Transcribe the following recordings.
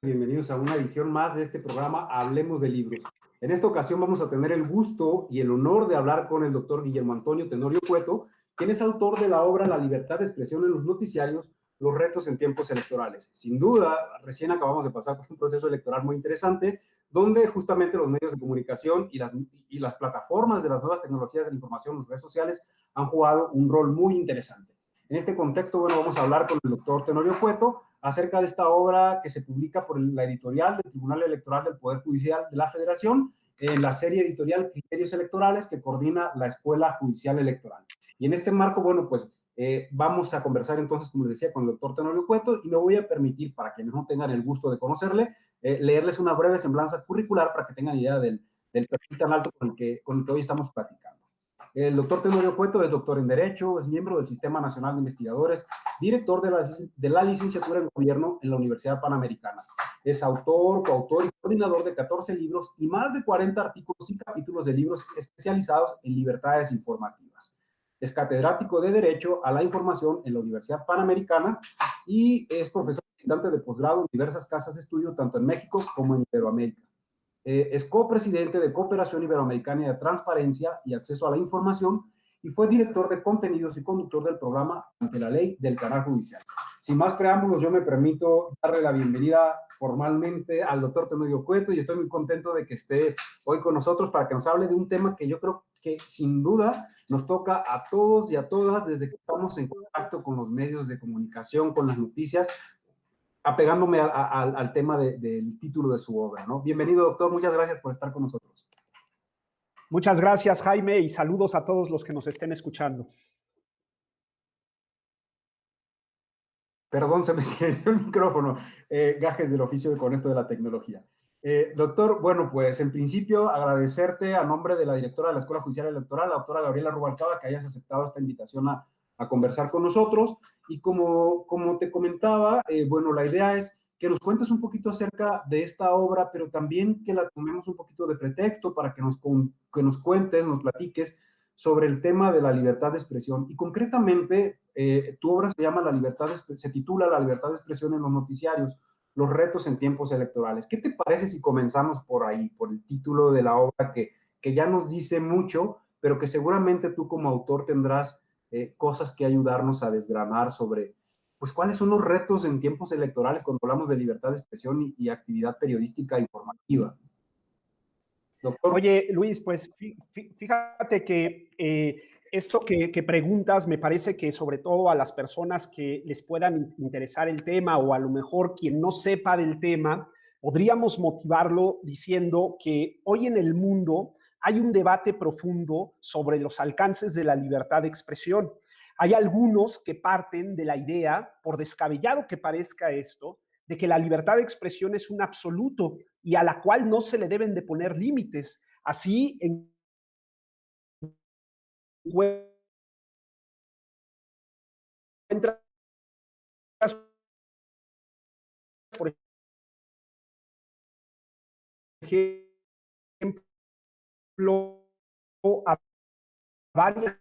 Bienvenidos a una edición más de este programa Hablemos de Libros. En esta ocasión vamos a tener el gusto y el honor de hablar con el doctor Guillermo Antonio Tenorio Cueto, quien es autor de la obra La libertad de expresión en los noticiarios, los retos en tiempos electorales. Sin duda, recién acabamos de pasar por un proceso electoral muy interesante, donde justamente los medios de comunicación y las plataformas de las nuevas tecnologías de la información, las redes sociales, han jugado un rol muy interesante. En este contexto, bueno, vamos a hablar con el doctor Tenorio Cueto acerca de esta obra que se publica por la editorial del Tribunal Electoral del Poder Judicial de la Federación, la serie editorial Criterios Electorales que coordina la Escuela Judicial Electoral. Y en este marco, bueno, pues vamos a conversar entonces, como les decía, con el doctor Tenorio Cueto, y me voy a permitir, para quienes no tengan el gusto de conocerle, leerles una breve semblanza curricular para que tengan idea del perfil tan alto con el que hoy estamos platicando. El doctor Tenorio Cueto es doctor en Derecho, es miembro del Sistema Nacional de Investigadores, director de la licenciatura en Gobierno en la Universidad Panamericana. Es autor, coautor y coordinador de 14 libros y más de 40 artículos y capítulos de libros especializados en libertades informativas. Es catedrático de Derecho a la Información en la Universidad Panamericana y es profesor visitante de posgrado en diversas casas de estudio, tanto en México como en Iberoamérica. Es copresidente de Cooperación Iberoamericana de Transparencia y Acceso a la Información y fue director de contenidos y conductor del programa Ante la Ley del Canal Judicial. Sin más preámbulos, yo me permito darle la bienvenida formalmente al doctor Tenorio Cueto y estoy muy contento de que esté hoy con nosotros para que nos hable de un tema que yo creo que sin duda nos toca a todos y a todas desde que estamos en contacto con los medios de comunicación, con las noticias, apegándome al tema del título de su obra, ¿no? Bienvenido, doctor, muchas gracias por estar con nosotros. Muchas gracias, Jaime, y saludos a todos los que nos estén escuchando. Perdón, se me cayó el micrófono, gajes del oficio con esto de la tecnología. Doctor, bueno, pues en principio agradecerte a nombre de la directora de la Escuela Judicial Electoral, la doctora Gabriela Rubalcaba, que hayas aceptado esta invitación a conversar con nosotros. Y como te comentaba, bueno, la idea es que nos cuentes un poquito acerca de esta obra, pero también que la tomemos un poquito de pretexto para que nos cuentes, nos platiques sobre el tema de la libertad de expresión. Y concretamente, tu obra se titula La libertad de expresión en los noticiarios, los retos en tiempos electorales. ¿Qué te parece si comenzamos por ahí, por el título de la obra que ya nos dice mucho, pero que seguramente tú como autor tendrás cosas que ayudarnos a desgranar sobre, pues, cuáles son los retos en tiempos electorales cuando hablamos de libertad de expresión y actividad periodística informativa? Doctor. Oye, Luis, pues fíjate que esto que preguntas me parece que sobre todo a las personas que les puedan interesar el tema o a lo mejor quien no sepa del tema, podríamos motivarlo diciendo que hoy en el mundo hay un debate profundo sobre los alcances de la libertad de expresión. Hay algunos que parten de la idea, por descabellado que parezca esto, de que la libertad de expresión es un absoluto y a la cual no se le deben de poner límites. Así encuentras, por ejemplo, a varias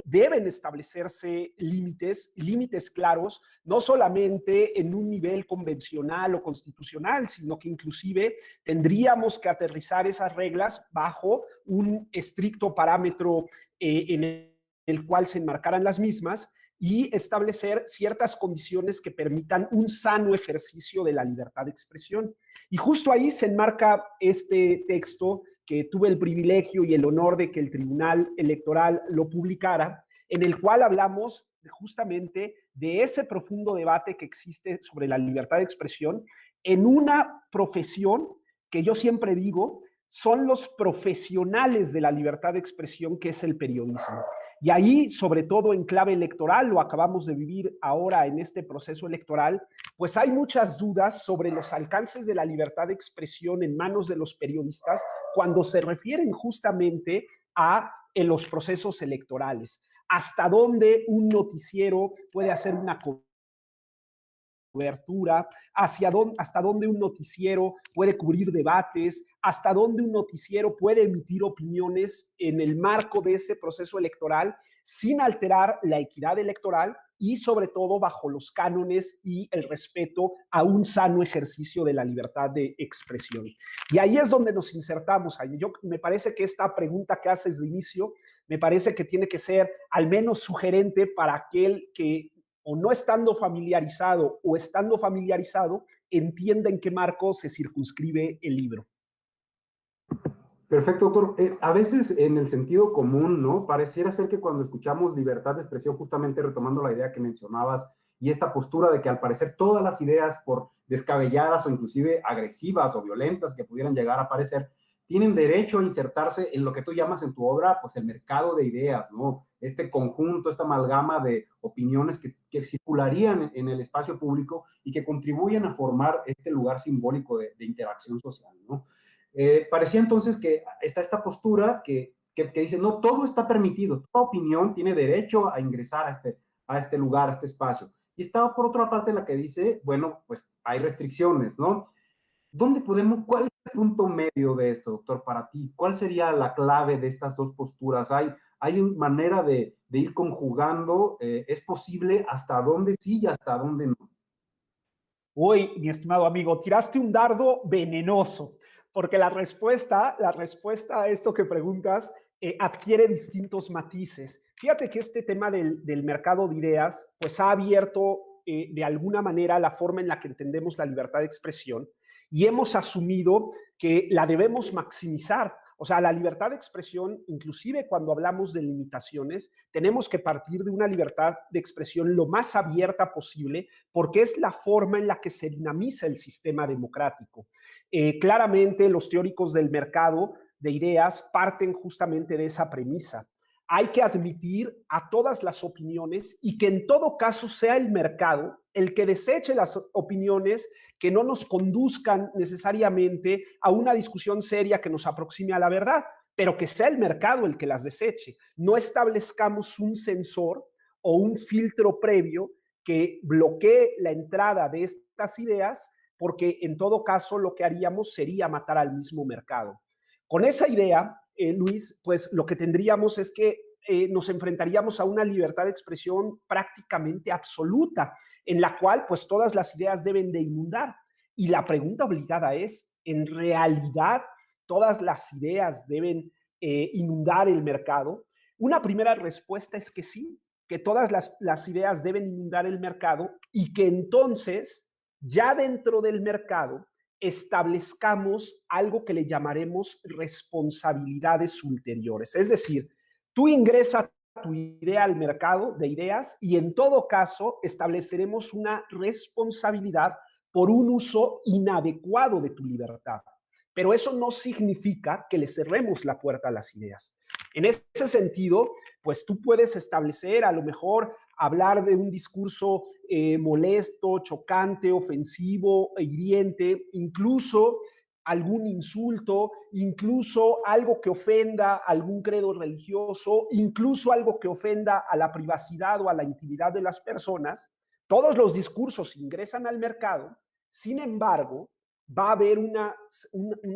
deben establecerse límites claros, no solamente en un nivel convencional o constitucional, sino que inclusive tendríamos que aterrizar esas reglas bajo un estricto parámetro en el cual se enmarcaran las mismas y establecer ciertas condiciones que permitan un sano ejercicio de la libertad de expresión. Y justo ahí se enmarca este texto que tuve el privilegio y el honor de que el Tribunal Electoral lo publicara, en el cual hablamos justamente de ese profundo debate que existe sobre la libertad de expresión en una profesión que yo siempre digo son los profesionales de la libertad de expresión, que es el periodismo. Y ahí, sobre todo en clave electoral, lo acabamos de vivir ahora en este proceso electoral, pues hay muchas dudas sobre los alcances de la libertad de expresión en manos de los periodistas cuando se refieren justamente a los procesos electorales. Hasta dónde un noticiero puede hacer una cobertura, hasta dónde un noticiero puede cubrir debates, hasta dónde un noticiero puede emitir opiniones en el marco de ese proceso electoral sin alterar la equidad electoral y sobre todo bajo los cánones y el respeto a un sano ejercicio de la libertad de expresión. Y ahí es donde nos insertamos. Me parece que esta pregunta que haces de inicio, me parece que tiene que ser al menos sugerente para aquel que, o no estando familiarizado o estando familiarizado, entienda en qué marco se circunscribe el libro. Perfecto, doctor. A veces en el sentido común, ¿no? Pareciera ser que cuando escuchamos libertad de expresión, justamente retomando la idea que mencionabas, y esta postura de que al parecer todas las ideas, por descabelladas o inclusive agresivas o violentas que pudieran llegar a parecer, tienen derecho a insertarse en lo que tú llamas en tu obra, pues el mercado de ideas, ¿no? Este conjunto, esta amalgama de opiniones que circularían en el espacio público y que contribuyen a formar este lugar simbólico de interacción social, ¿no? Parecía entonces que está esta postura que dice, no, todo está permitido, toda opinión tiene derecho a ingresar a este lugar, a este espacio. Y estaba por otra parte la que dice, bueno, pues hay restricciones, ¿no? ¿Cuál es el punto medio de esto, doctor, para ti? ¿Cuál sería la clave de estas dos posturas? ¿Hay una manera de ir conjugando? ¿Es posible hasta dónde sí y hasta dónde no? Uy, mi estimado amigo, tiraste un dardo venenoso, porque la respuesta a esto que preguntas adquiere distintos matices. Fíjate que este tema del mercado de ideas, pues ha abierto de alguna manera la forma en la que entendemos la libertad de expresión y hemos asumido que la debemos maximizar. O sea, la libertad de expresión, inclusive cuando hablamos de limitaciones, tenemos que partir de una libertad de expresión lo más abierta posible, porque es la forma en la que se dinamiza el sistema democrático. Claramente, los teóricos del mercado de ideas parten justamente de esa premisa. Hay que admitir a todas las opiniones y que en todo caso sea el mercado el que deseche las opiniones que no nos conduzcan necesariamente a una discusión seria que nos aproxime a la verdad, pero que sea el mercado el que las deseche. No establezcamos un sensor o un filtro previo que bloquee la entrada de estas ideas, porque en todo caso lo que haríamos sería matar al mismo mercado. Con esa idea, Luis, pues lo que tendríamos es que nos enfrentaríamos a una libertad de expresión prácticamente absoluta, en la cual pues todas las ideas deben de inundar. Y la pregunta obligada es, ¿en realidad todas las ideas deben inundar el mercado? Una primera respuesta es que sí, que todas las ideas deben inundar el mercado y que entonces ya dentro del mercado establezcamos algo que le llamaremos responsabilidades ulteriores. Es decir, tú ingresas tu idea al mercado de ideas y en todo caso estableceremos una responsabilidad por un uso inadecuado de tu libertad. Pero eso no significa que le cerremos la puerta a las ideas. En ese sentido, pues tú puedes establecer, a lo mejor, hablar de un discurso molesto, chocante, ofensivo, hiriente, incluso algún insulto, incluso algo que ofenda a algún credo religioso, incluso algo que ofenda a la privacidad o a la intimidad de las personas. Todos los discursos ingresan al mercado, sin embargo, va a haber una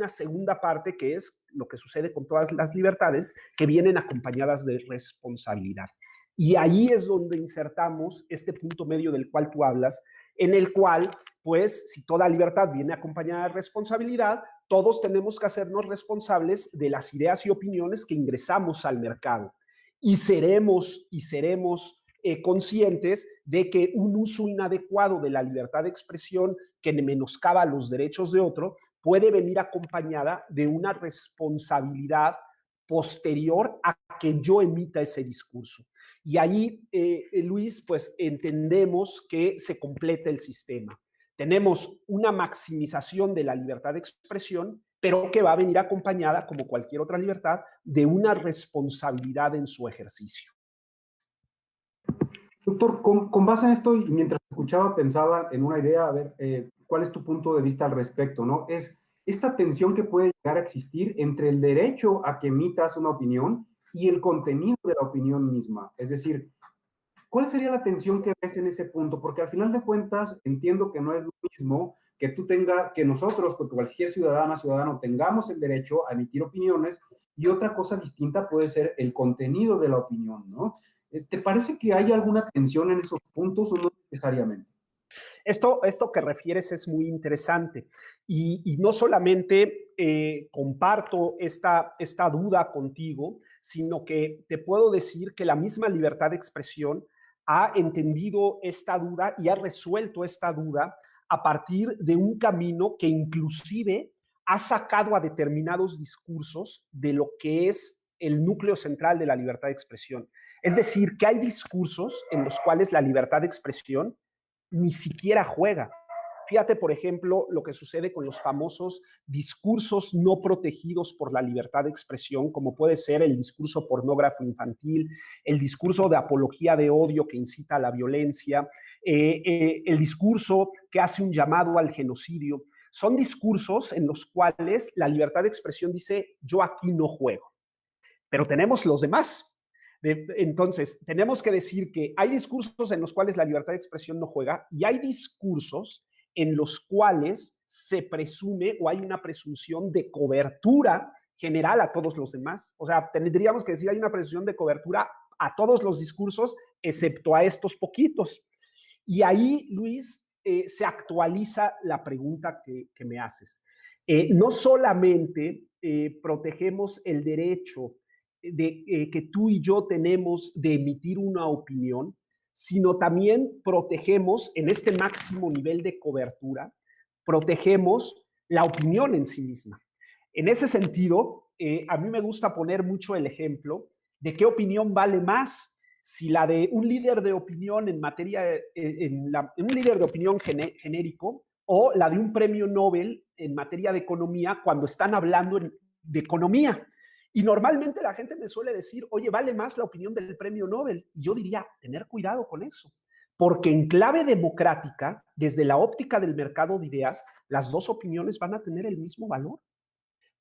segunda parte que es lo que sucede con todas las libertades que vienen acompañadas de responsabilidad. Y ahí es donde insertamos este punto medio del cual tú hablas, en el cual, pues, si toda libertad viene acompañada de responsabilidad, todos tenemos que hacernos responsables de las ideas y opiniones que ingresamos al mercado. Y seremos conscientes de que un uso inadecuado de la libertad de expresión que menoscaba los derechos de otro puede venir acompañada de una responsabilidad posterior a que yo emita ese discurso. Y ahí, Luis, pues entendemos que se completa el sistema. Tenemos una maximización de la libertad de expresión, pero que va a venir acompañada, como cualquier otra libertad, de una responsabilidad en su ejercicio. Doctor, con base en esto y mientras escuchaba pensaba en una idea, a ver, ¿cuál es tu punto de vista al respecto, no? Es esta tensión que puede llegar a existir entre el derecho a que emitas una opinión y el contenido de la opinión misma. Es decir, ¿cuál sería la tensión que ves en ese punto? Porque al final de cuentas entiendo que no es lo mismo que que nosotros, que cualquier ciudadano, tengamos el derecho a emitir opiniones y otra cosa distinta puede ser el contenido de la opinión, ¿no? ¿Te parece que hay alguna tensión en esos puntos o no necesariamente? Esto que refieres es muy interesante y no solamente comparto esta duda contigo, sino que te puedo decir que la misma libertad de expresión ha entendido esta duda y ha resuelto esta duda a partir de un camino que inclusive ha sacado a determinados discursos de lo que es el núcleo central de la libertad de expresión. Es decir, que hay discursos en los cuales la libertad de expresión ni siquiera juega. Fíjate, por ejemplo, lo que sucede con los famosos discursos no protegidos por la libertad de expresión, como puede ser el discurso pornógrafo infantil, el discurso de apología de odio que incita a la violencia, el discurso que hace un llamado al genocidio. Son discursos en los cuales la libertad de expresión dice, yo aquí no juego. Pero tenemos los demás. Entonces, tenemos que decir que hay discursos en los cuales la libertad de expresión no juega y hay discursos en los cuales se presume o hay una presunción de cobertura general a todos los demás. O sea, tendríamos que decir hay una presunción de cobertura a todos los discursos, excepto a estos poquitos. Y ahí, Luis, se actualiza la pregunta que me haces. No solamente protegemos el derecho que tú y yo tenemos de emitir una opinión, sino también protegemos en este máximo nivel de cobertura, protegemos la opinión en sí misma. En ese sentido, a mí me gusta poner mucho el ejemplo de qué opinión vale más, si la de un líder de opinión en materia, un líder de opinión genérico o la de un premio Nobel en materia de economía cuando están hablando de economía. Y normalmente la gente me suele decir, oye, vale más la opinión del premio Nobel. Y yo diría, tener cuidado con eso. Porque en clave democrática, desde la óptica del mercado de ideas, las dos opiniones van a tener el mismo valor.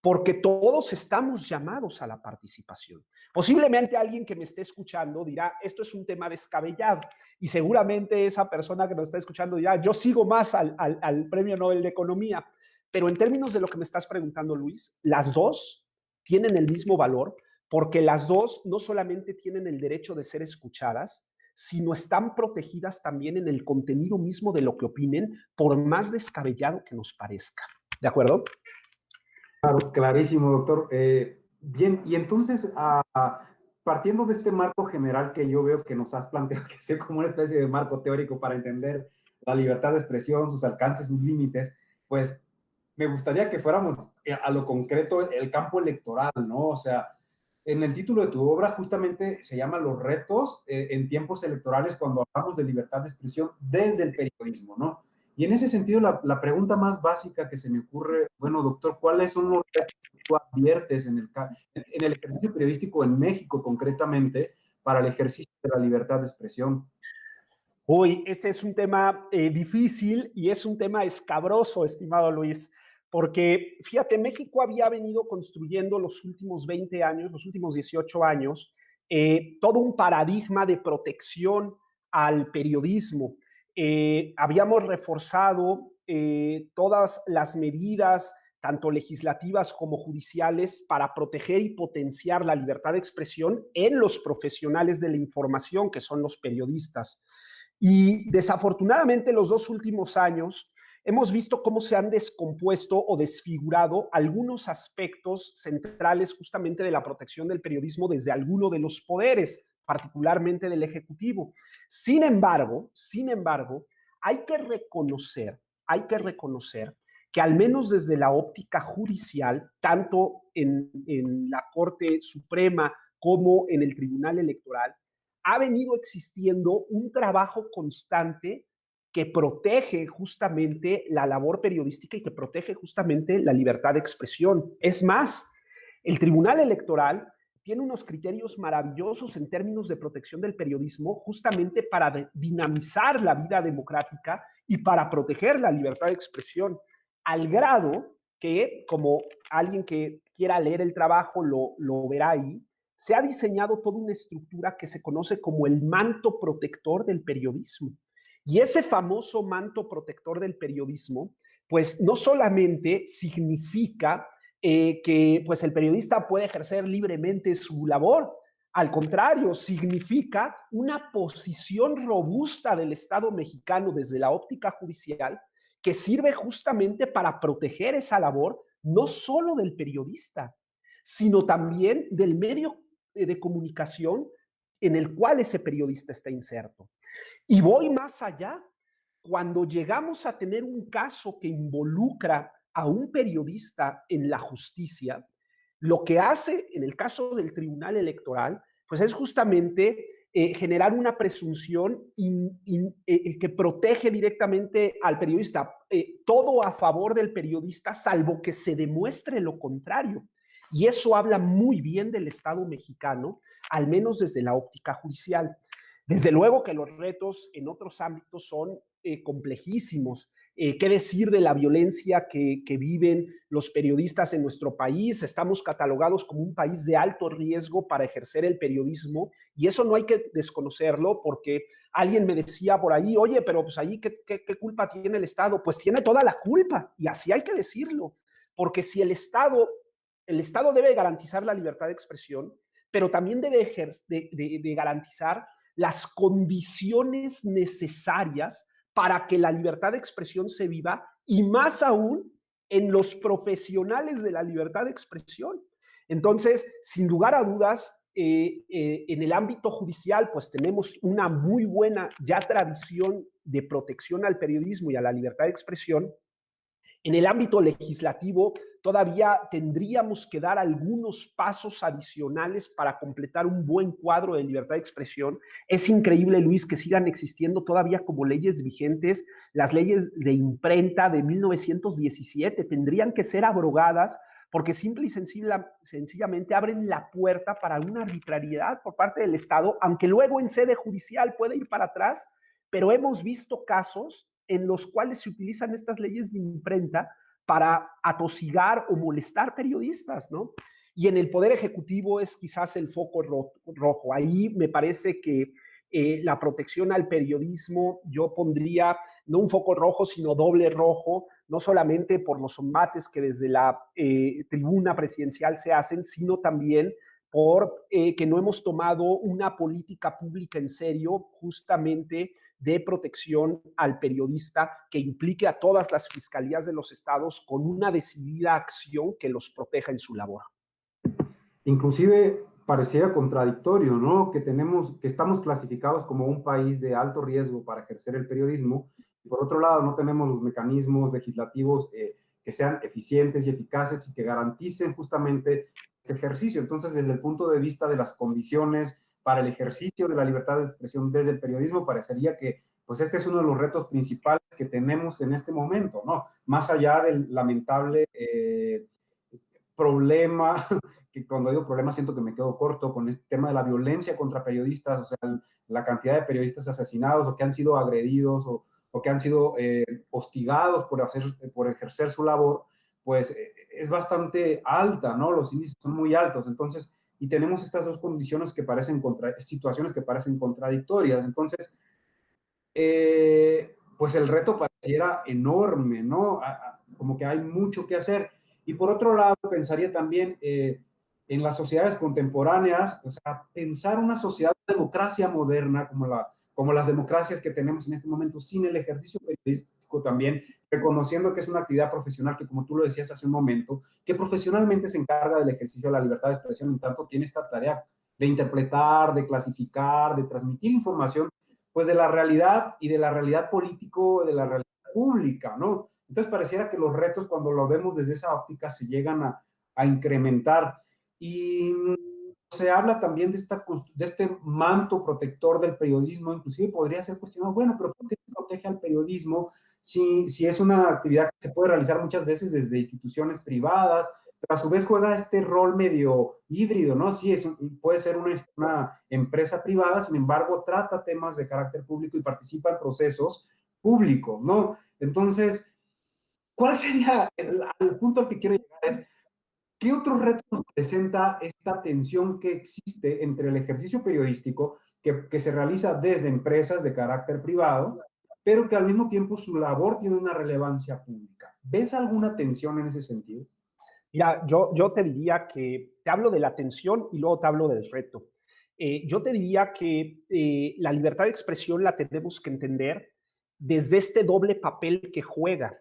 Porque todos estamos llamados a la participación. Posiblemente alguien que me esté escuchando dirá, esto es un tema descabellado. Y seguramente esa persona que nos está escuchando dirá, yo sigo más al Premio Nobel de Economía. Pero en términos de lo que me estás preguntando, Luis, las dos tienen el mismo valor porque las dos no solamente tienen el derecho de ser escuchadas, sino están protegidas también en el contenido mismo de lo que opinen, por más descabellado que nos parezca. ¿De acuerdo? Claro, clarísimo, doctor. Bien, y entonces, partiendo de este marco general que yo veo que nos has planteado, que es como una especie de marco teórico para entender la libertad de expresión, sus alcances, sus límites, pues me gustaría que fuéramos a lo concreto, el campo electoral, ¿no? O sea, en el título de tu obra justamente se llama Los retos en tiempos electorales cuando hablamos de libertad de expresión desde el periodismo, ¿no? Y en ese sentido, la pregunta más básica que se me ocurre, bueno, doctor, ¿cuáles son los retos que tú adviertes en el ejercicio periodístico en México concretamente para el ejercicio de la libertad de expresión? Uy, este es un tema difícil y es un tema escabroso, estimado Luis, porque fíjate, México había venido construyendo los últimos 20 años, los últimos 18 años, todo un paradigma de protección al periodismo. Habíamos reforzado todas las medidas, tanto legislativas como judiciales, para proteger y potenciar la libertad de expresión en los profesionales de la información, que son los periodistas. Y desafortunadamente los dos últimos años hemos visto cómo se han descompuesto o desfigurado algunos aspectos centrales justamente de la protección del periodismo desde alguno de los poderes, particularmente del Ejecutivo. Sin embargo, hay que reconocer que al menos desde la óptica judicial, tanto en la Corte Suprema como en el Tribunal Electoral, ha venido existiendo un trabajo constante que protege justamente la labor periodística y que protege justamente la libertad de expresión. Es más, el Tribunal Electoral tiene unos criterios maravillosos en términos de protección del periodismo, justamente para dinamizar la vida democrática y para proteger la libertad de expresión, al grado que, como alguien que quiera leer el trabajo lo verá ahí, se ha diseñado toda una estructura que se conoce como el manto protector del periodismo. Y ese famoso manto protector del periodismo, pues no solamente significa que pues el periodista puede ejercer libremente su labor. Al contrario, significa una posición robusta del Estado mexicano desde la óptica judicial que sirve justamente para proteger esa labor, no solo del periodista, sino también del medio de comunicación en el cual ese periodista está inserto. Y voy más allá. Cuando llegamos a tener un caso que involucra a un periodista en la justicia, lo que hace en el caso del Tribunal Electoral, pues es justamente generar una presunción que protege directamente al periodista, todo a favor del periodista, salvo que se demuestre lo contrario. Y eso habla muy bien del Estado mexicano, al menos desde la óptica judicial. Desde luego que los retos en otros ámbitos son complejísimos. ¿Qué decir de la violencia que viven los periodistas en nuestro país? Estamos catalogados como un país de alto riesgo para ejercer el periodismo y eso no hay que desconocerlo porque alguien me decía por ahí, oye, pero pues ahí, ¿qué culpa tiene el Estado? Pues tiene toda la culpa y así hay que decirlo, porque si el Estado debe garantizar la libertad de expresión, pero también debe de garantizar las condiciones necesarias para que la libertad de expresión se viva y más aún en los profesionales de la libertad de expresión. Entonces, sin lugar a dudas, en el ámbito judicial, pues tenemos una muy buena ya tradición de protección al periodismo y a la libertad de expresión. En el ámbito legislativo, todavía tendríamos que dar algunos pasos adicionales para completar un buen cuadro de libertad de expresión. Es increíble, Luis, que sigan existiendo todavía como leyes vigentes. Las leyes de imprenta de 1917 tendrían que ser abrogadas porque simple y sencillamente abren la puerta para una arbitrariedad por parte del Estado, aunque luego en sede judicial puede ir para atrás, pero hemos visto casos en los cuales se utilizan estas leyes de imprenta para atosigar o molestar periodistas, ¿no? Y en el Poder Ejecutivo es quizás el foco rojo. Ahí me parece que la protección al periodismo, yo pondría no un foco rojo, sino doble rojo, no solamente por los embates que desde la tribuna presidencial se hacen, sino también por que no hemos tomado una política pública en serio justamente de protección al periodista que implique a todas las fiscalías de los estados con una decidida acción que los proteja en su labor. Inclusive pareciera contradictorio, ¿no? Que estamos clasificados como un país de alto riesgo para ejercer el periodismo y por otro lado no tenemos los mecanismos legislativos que sean eficientes y eficaces y que garanticen justamente este ejercicio. Entonces, desde el punto de vista de las condiciones para el ejercicio de la libertad de expresión desde el periodismo, parecería que pues este es uno de los retos principales que tenemos en este momento, ¿no? Más allá del lamentable problema, que cuando digo problema siento que me quedo corto con este tema de la violencia contra periodistas, o sea, la cantidad de periodistas asesinados o que han sido agredidos o que han sido hostigados por ejercer su labor, pues es bastante alta, ¿no? Los índices son muy altos, entonces, y tenemos estas dos condiciones que parecen situaciones que parecen contradictorias, entonces, pues el reto pareciera enorme, ¿no? Como que hay mucho que hacer. Y por otro lado, pensaría también en las sociedades contemporáneas, o sea, pensar una sociedad de democracia moderna como las democracias que tenemos en este momento, sin el ejercicio periodístico también, reconociendo que es una actividad profesional que, como tú lo decías hace un momento, que profesionalmente se encarga del ejercicio de la libertad de expresión, en tanto tiene esta tarea de interpretar, de clasificar, de transmitir información pues de la realidad y de la realidad político, de la realidad pública, ¿no? Entonces pareciera que los retos cuando lo vemos desde esa óptica se llegan a incrementar. Y se habla también de este manto protector del periodismo, inclusive podría ser cuestionado, bueno, pero ¿por qué se protege al periodismo si es una actividad que se puede realizar muchas veces desde instituciones privadas, pero a su vez juega este rol medio híbrido, ¿no? Sí, puede ser una empresa privada, sin embargo, trata temas de carácter público y participa en procesos públicos, ¿no? Entonces, ¿cuál sería el punto al que quiero llegar? Es, ¿qué otros retos nos presenta esta tensión que existe entre el ejercicio periodístico que se realiza desde empresas de carácter privado, pero que al mismo tiempo su labor tiene una relevancia pública? ¿Ves alguna tensión en ese sentido? Mira, yo te diría que te hablo de la tensión y luego te hablo del reto. Yo te diría que la libertad de expresión la tenemos que entender desde este doble papel que juega,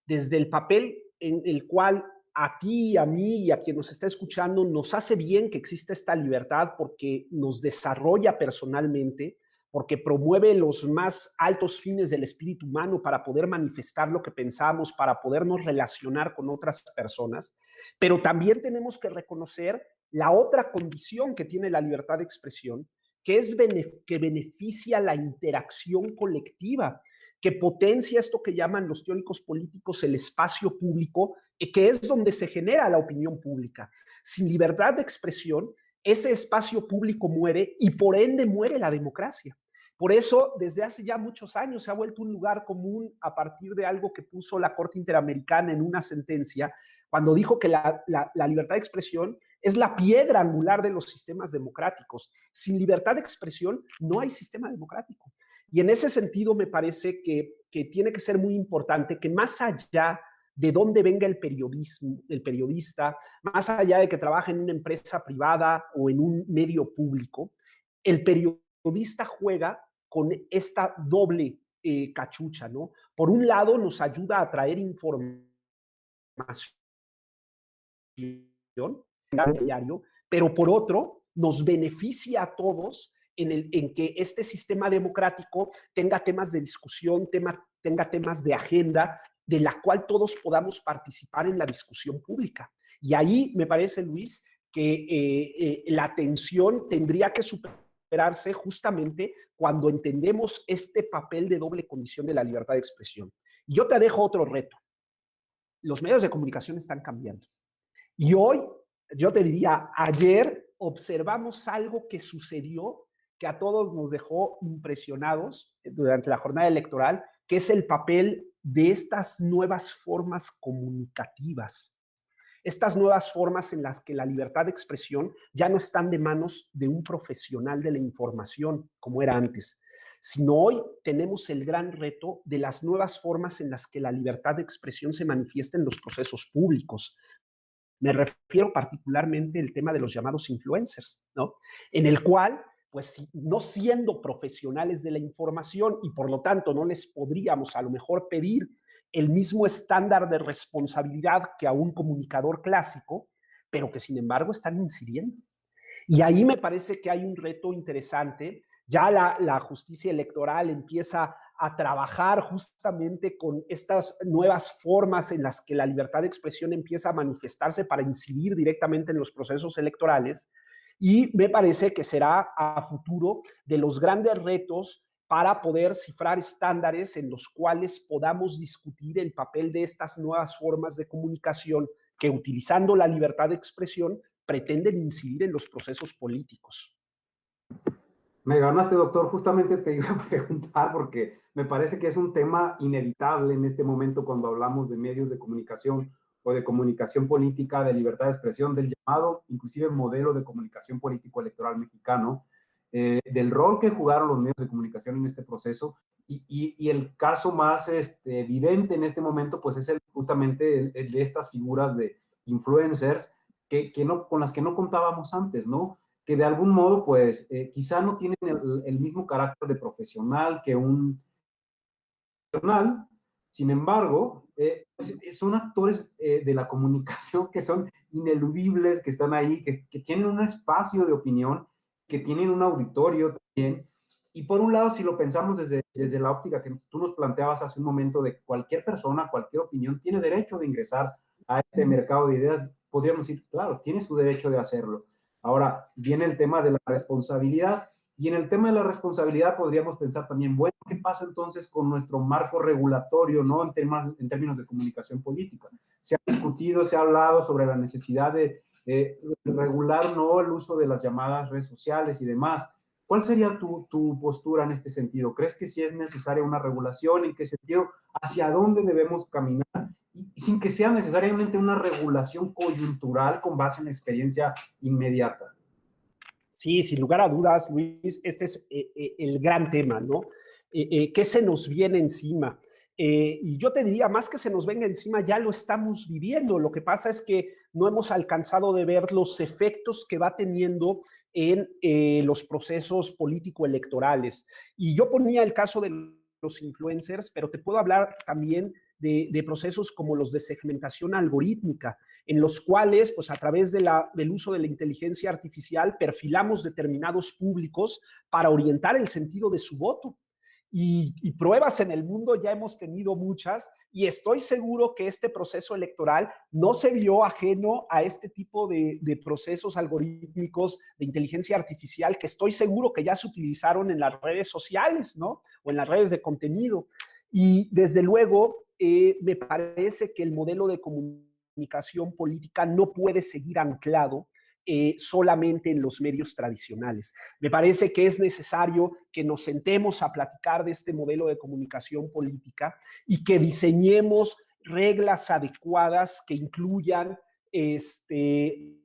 desde el papel en el cual a ti, a mí y a quien nos está escuchando nos hace bien que exista esta libertad porque nos desarrolla personalmente, porque promueve los más altos fines del espíritu humano para poder manifestar lo que pensamos, para podernos relacionar con otras personas, pero también tenemos que reconocer la otra condición que tiene la libertad de expresión, que es que beneficia la interacción colectiva, que potencia esto que llaman los teóricos políticos el espacio público, que es donde se genera la opinión pública. Sin libertad de expresión, ese espacio público muere y por ende muere la democracia. Por eso, desde hace ya muchos años se ha vuelto un lugar común a partir de algo que puso la Corte Interamericana en una sentencia, cuando dijo que la libertad de expresión es la piedra angular de los sistemas democráticos. Sin libertad de expresión no hay sistema democrático. Y en ese sentido me parece que tiene que ser muy importante que más allá de dónde venga el periodismo, el periodista, más allá de que trabaje en una empresa privada o en un medio público, el periodista juega con esta doble cachucha, ¿no? Por un lado, nos ayuda a traer información diario, pero por otro, nos beneficia a todos en que este sistema democrático tenga temas de discusión, tenga temas de agenda, de la cual todos podamos participar en la discusión pública. Y ahí me parece, Luis, que la tensión tendría que superarse justamente cuando entendemos este papel de doble condición de la libertad de expresión. Y yo te dejo otro reto. Los medios de comunicación están cambiando. Y hoy, yo te diría, ayer observamos algo que sucedió que a todos nos dejó impresionados durante la jornada electoral, que es el papel de estas nuevas formas comunicativas, estas nuevas formas en las que la libertad de expresión ya no están de manos de un profesional de la información, como era antes, sino hoy tenemos el gran reto de las nuevas formas en las que la libertad de expresión se manifiesta en los procesos públicos. Me refiero particularmente al tema de los llamados influencers, ¿no? En el cual, pues, no siendo profesionales de la información y por lo tanto no les podríamos a lo mejor pedir el mismo estándar de responsabilidad que a un comunicador clásico, pero que sin embargo están incidiendo. Y ahí me parece que hay un reto interesante. Ya la justicia electoral empieza a trabajar justamente con estas nuevas formas en las que la libertad de expresión empieza a manifestarse para incidir directamente en los procesos electorales. Y me parece que será a futuro de los grandes retos para poder cifrar estándares en los cuales podamos discutir el papel de estas nuevas formas de comunicación que, utilizando la libertad de expresión, pretenden incidir en los procesos políticos. Me ganaste, doctor. Justamente te iba a preguntar porque me parece que es un tema inevitable en este momento cuando hablamos de medios de comunicación o de comunicación política, de libertad de expresión, del llamado, inclusive modelo de comunicación político electoral mexicano, del rol que jugaron los medios de comunicación en este proceso. Y el caso más evidente en este momento, pues es justamente el de estas figuras de influencers que no, con las que no contábamos antes, ¿no? Que de algún modo, pues, quizá no tienen el mismo carácter de profesional que un profesional, sin embargo, pues, son actores de la comunicación que son ineludibles, que están ahí, que tienen un espacio de opinión, que tienen un auditorio también. Y por un lado, si lo pensamos desde la óptica que tú nos planteabas hace un momento, de cualquier persona, cualquier opinión, tiene derecho de ingresar a este mercado de ideas, podríamos decir, claro, tiene su derecho de hacerlo. Ahora, viene el tema de la responsabilidad, y en el tema de la responsabilidad podríamos pensar también, bueno, ¿qué pasa entonces con nuestro marco regulatorio, ¿no? En términos de comunicación política. Se ha discutido, se ha hablado sobre la necesidad de regular, ¿no?, el uso de las llamadas redes sociales y demás. ¿Cuál sería tu postura en este sentido? ¿Crees que sí es necesaria una regulación? ¿En qué sentido? ¿Hacia dónde debemos caminar? Y sin que sea necesariamente una regulación coyuntural con base en la experiencia inmediata. Sí, sin lugar a dudas, Luis, este es el gran tema, ¿no? ¿Qué se nos viene encima? Y yo te diría, más que se nos venga encima, ya lo estamos viviendo. Lo que pasa es que no hemos alcanzado de ver los efectos que va teniendo en los procesos político-electorales. Y yo ponía el caso de los influencers, pero te puedo hablar también de procesos como los de segmentación algorítmica, en los cuales, pues a través del uso de la inteligencia artificial, perfilamos determinados públicos para orientar el sentido de su voto. Y pruebas en el mundo ya hemos tenido muchas, y estoy seguro que este proceso electoral no se vio ajeno a este tipo de procesos algorítmicos de inteligencia artificial que estoy seguro que ya se utilizaron en las redes sociales, ¿no? O en las redes de contenido. Y desde luego, me parece que el modelo de comunicación política no puede seguir anclado solamente en los medios tradicionales. Me parece que es necesario que nos sentemos a platicar de este modelo de comunicación política y que diseñemos reglas adecuadas que incluyan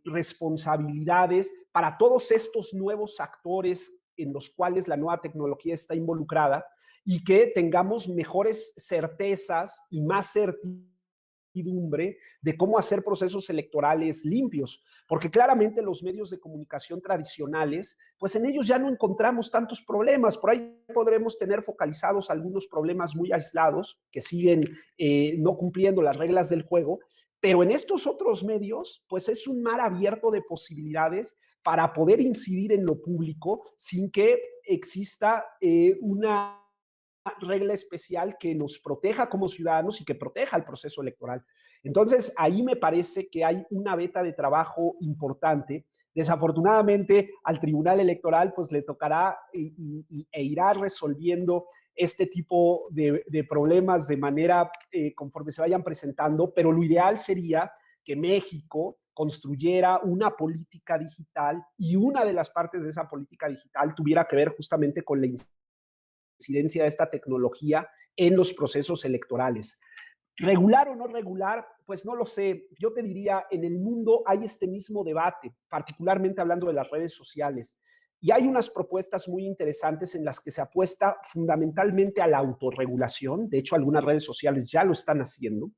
responsabilidades para todos estos nuevos actores en los cuales la nueva tecnología está involucrada, y que tengamos mejores certezas y más certidumbre de cómo hacer procesos electorales limpios, porque claramente los medios de comunicación tradicionales, pues en ellos ya no encontramos tantos problemas. Por ahí podremos tener focalizados algunos problemas muy aislados que siguen no cumpliendo las reglas del juego, pero en estos otros medios, pues es un mar abierto de posibilidades para poder incidir en lo público sin que exista una regla especial que nos proteja como ciudadanos y que proteja el proceso electoral. Entonces, ahí me parece que hay una veta de trabajo importante. Desafortunadamente, al Tribunal Electoral pues le tocará e irá resolviendo este tipo de problemas de manera conforme se vayan presentando, pero lo ideal sería que México construyera una política digital, y una de las partes de esa política digital tuviera que ver justamente con la incidencia de esta tecnología en los procesos electorales. ¿Regular o no regular? Pues no lo sé. Yo te diría, en el mundo hay este mismo debate, particularmente hablando de las redes sociales. Y hay unas propuestas muy interesantes en las que se apuesta fundamentalmente a la autorregulación. De hecho, algunas redes sociales ya lo están haciendo.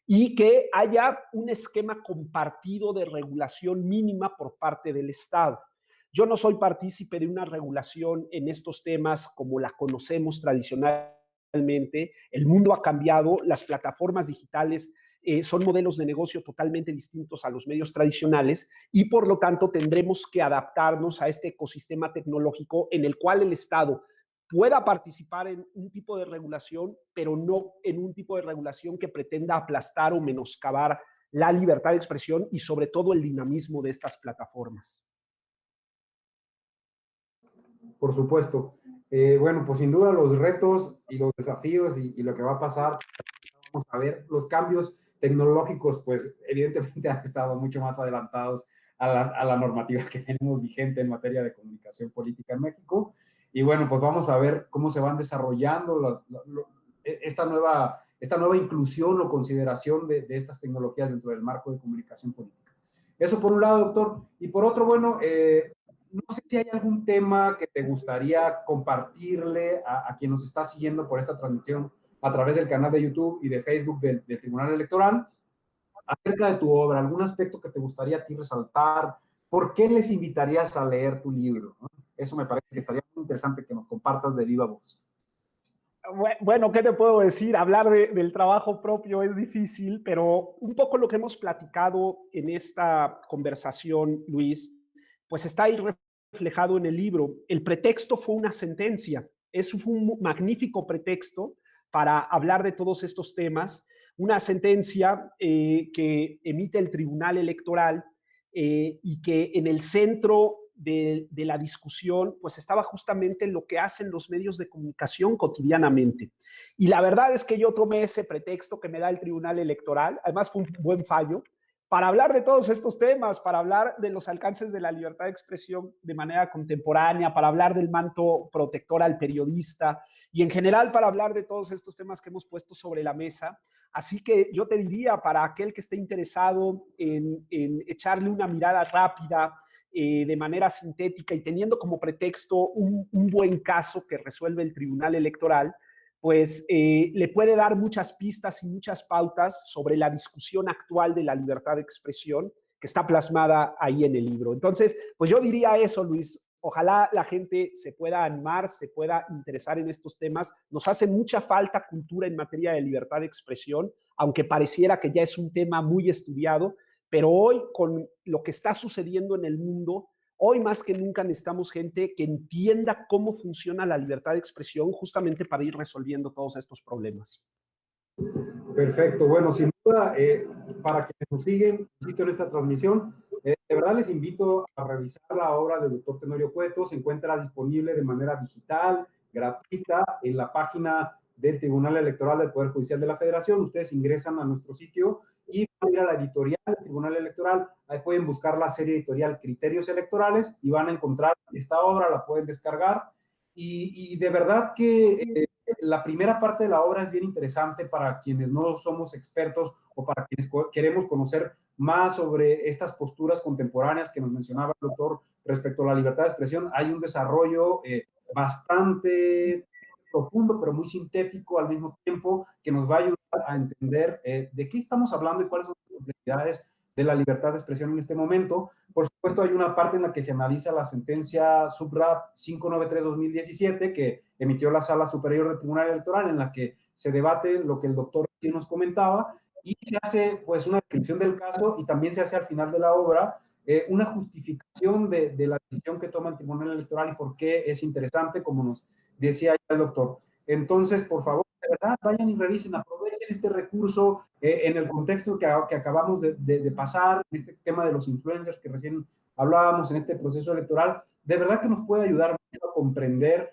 Y que haya un esquema compartido de regulación mínima por parte del Estado. Yo no soy partícipe de una regulación en estos temas como la conocemos tradicionalmente. El mundo ha cambiado, las plataformas digitales son modelos de negocio totalmente distintos a los medios tradicionales, y por lo tanto tendremos que adaptarnos a este ecosistema tecnológico en el cual el Estado pueda participar en un tipo de regulación, pero no en un tipo de regulación que pretenda aplastar o menoscabar la libertad de expresión y sobre todo el dinamismo de estas plataformas. Por supuesto. Bueno, pues sin duda los retos y los desafíos y lo que va a pasar, vamos a ver, los cambios tecnológicos, pues evidentemente han estado mucho más adelantados a la normativa que tenemos vigente en materia de comunicación política en México. Y bueno, pues vamos a ver cómo se van desarrollando esta nueva inclusión o consideración de estas tecnologías dentro del marco de comunicación política. Eso por un lado, doctor. Y por otro, bueno, no sé si hay algún tema que te gustaría compartirle a quien nos está siguiendo por esta transmisión a través del canal de YouTube y de Facebook del Tribunal Electoral, acerca de tu obra, algún aspecto que te gustaría a ti resaltar, ¿por qué les invitarías a leer tu libro? Eso me parece que estaría muy interesante que nos compartas de viva voz. Bueno, ¿qué te puedo decir? Hablar del trabajo propio es difícil, pero un poco lo que hemos platicado en esta conversación, Luis, pues está ahí reflejado en el libro. El pretexto fue una sentencia. Es un magnífico pretexto para hablar de todos estos temas. Una sentencia que emite el Tribunal Electoral y que en el centro de la discusión, pues estaba justamente lo que hacen los medios de comunicación cotidianamente. Y la verdad es que yo tomé ese pretexto que me da el Tribunal Electoral, además fue un buen fallo, para hablar de todos estos temas, para hablar de los alcances de la libertad de expresión de manera contemporánea, para hablar del manto protector al periodista y en general para hablar de todos estos temas que hemos puesto sobre la mesa. Así que yo te diría, para aquel que esté interesado en echarle una mirada rápida, de manera sintética y teniendo como pretexto un buen caso que resuelve el Tribunal Electoral, pues le puede dar muchas pistas y muchas pautas sobre la discusión actual de la libertad de expresión que está plasmada ahí en el libro. Entonces, pues yo diría eso, Luis. Ojalá la gente se pueda animar, se pueda interesar en estos temas. Nos hace mucha falta cultura en materia de libertad de expresión, aunque pareciera que ya es un tema muy estudiado, pero hoy con lo que está sucediendo en el mundo, hoy más que nunca necesitamos gente que entienda cómo funciona la libertad de expresión justamente para ir resolviendo todos estos problemas. Perfecto, bueno, sin duda, para quienes nos siguen, insisto, en esta transmisión, de verdad les invito a revisar la obra del doctor Tenorio Cueto. Se encuentra disponible de manera digital, gratuita, en la página del Tribunal Electoral del Poder Judicial de la Federación. Ustedes ingresan a nuestro sitio y van a ir a la editorial del Tribunal Electoral. Ahí pueden buscar la serie editorial Criterios Electorales y van a encontrar esta obra, la pueden descargar. Y de verdad que la primera parte de la obra es bien interesante para quienes no somos expertos o para quienes queremos conocer más sobre estas posturas contemporáneas que nos mencionaba el doctor respecto a la libertad de expresión. Hay un desarrollo bastante profundo, pero muy sintético al mismo tiempo, que nos va a ayudar a entender de qué estamos hablando y cuáles son las complejidades de la libertad de expresión en este momento. Por supuesto, hay una parte en la que se analiza la sentencia SUBRAP 593-2017 que emitió la Sala Superior del Tribunal Electoral, en la que se debate lo que el doctor sí nos comentaba, y se hace pues una descripción del caso, y también se hace al final de la obra una justificación de la decisión que toma el Tribunal Electoral y por qué es interesante, como nos decía ya el doctor. Entonces, por favor, de verdad, vayan y revisen, aprovechen este recurso en el contexto que acabamos de pasar, en este tema de los influencers que recién hablábamos en este proceso electoral. De verdad que nos puede ayudar mucho a comprender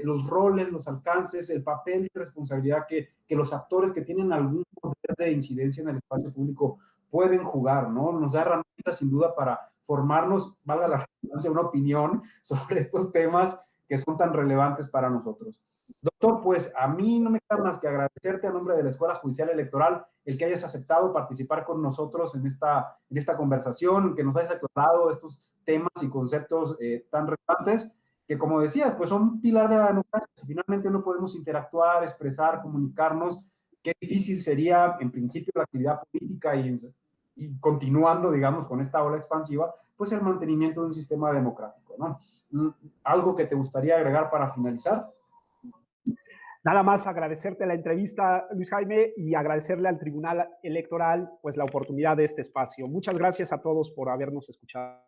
los roles, los alcances, el papel y responsabilidad que los actores que tienen algún poder de incidencia en el espacio público pueden jugar, ¿no? Nos da herramientas sin duda para formarnos, valga la redundancia, una opinión sobre estos temas que son tan relevantes para nosotros. Doctor, pues a mí no me queda más que agradecerte a nombre de la Escuela Judicial Electoral el que hayas aceptado participar con nosotros en esta conversación, que nos hayas aclarado estos temas y conceptos tan relevantes, que como decías, pues son un pilar de la democracia. Si finalmente no podemos interactuar, expresar, comunicarnos, qué difícil sería en principio la actividad política y continuando, digamos, con esta ola expansiva, pues el mantenimiento de un sistema democrático, ¿no? ¿Algo que te gustaría agregar para finalizar? Nada más agradecerte la entrevista, Luis Jaime, y agradecerle al Tribunal Electoral pues la oportunidad de este espacio. Muchas gracias a todos por habernos escuchado.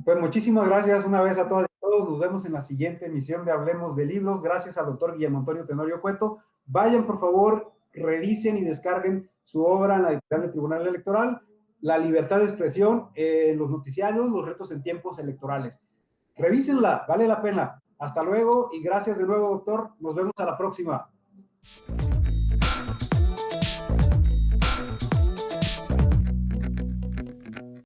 Pues muchísimas gracias una vez a todas y todos. Nos vemos en la siguiente emisión de Hablemos de Libros. Gracias al doctor Guillermo Antonio Tenorio Cueto. Vayan, por favor, revisen y descarguen su obra en la editorial del Tribunal Electoral, La libertad de expresión en los noticiarios, los retos en tiempos electorales. Revísenla, vale la pena. Hasta luego y gracias de nuevo, doctor. Nos vemos a la próxima.